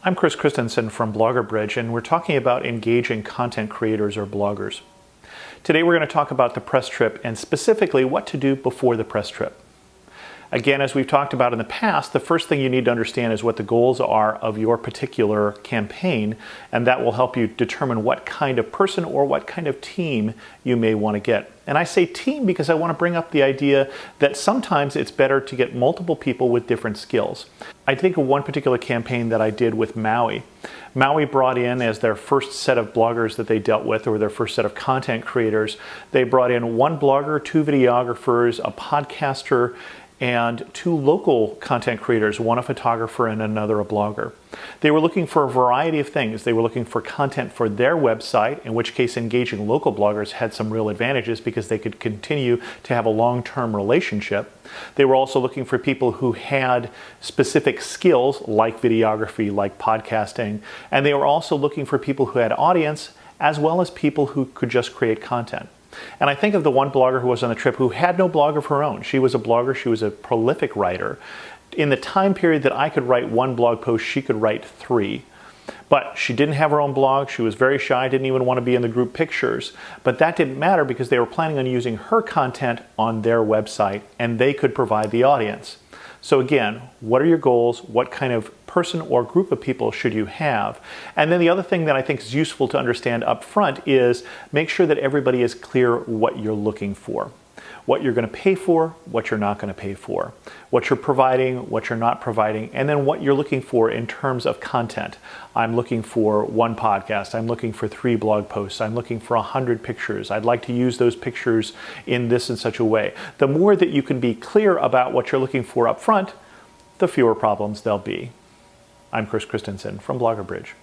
I'm Chris Christensen from Blogger Bridge, and we're talking about engaging content creators or bloggers. Today we're going to talk about the press trip and specifically what to do before the press trip. Again, as we've talked about in the past, the first thing you need to understand is what the goals are of your particular campaign, and that will help you determine what kind of person or what kind of team you may want to get. And I say team because I want to bring up the idea that sometimes it's better to get multiple people with different skills. I think of one particular campaign that I did with Maui. Maui brought in, as their first set of bloggers that they dealt with, or their first set of content creators, they brought in one blogger, two videographers, a podcaster, and two local content creators, one a photographer and another a blogger. They were looking for a variety of things. They were looking for content for their website, in which case engaging local bloggers had some real advantages because they could continue to have a long-term relationship. They were also looking for people who had specific skills like videography, like podcasting, and they were also looking for people who had audience as well as people who could just create content. And I think of the one blogger who was on the trip who had no blog of her own. She was a blogger, she was a prolific writer. In the time period that I could write one blog post, she could write 3. But she didn't have her own blog, she was very shy, didn't even want to be in the group pictures. But that didn't matter because they were planning on using her content on their website and they could provide the audience. So again, what are your goals? What kind of person or group of people should you have? And then the other thing that I think is useful to understand up front is make sure that everybody is clear what you're looking for. What you're going to pay for, what you're not going to pay for, what you're providing, what you're not providing, and then what you're looking for in terms of content. I'm looking for 1 podcast, I'm looking for 3 blog posts, I'm looking for 100 pictures. I'd like to use those pictures in this and such a way. The more that you can be clear about what you're looking for up front, the fewer problems there'll be. I'm Chris Christensen from Blogger Bridge.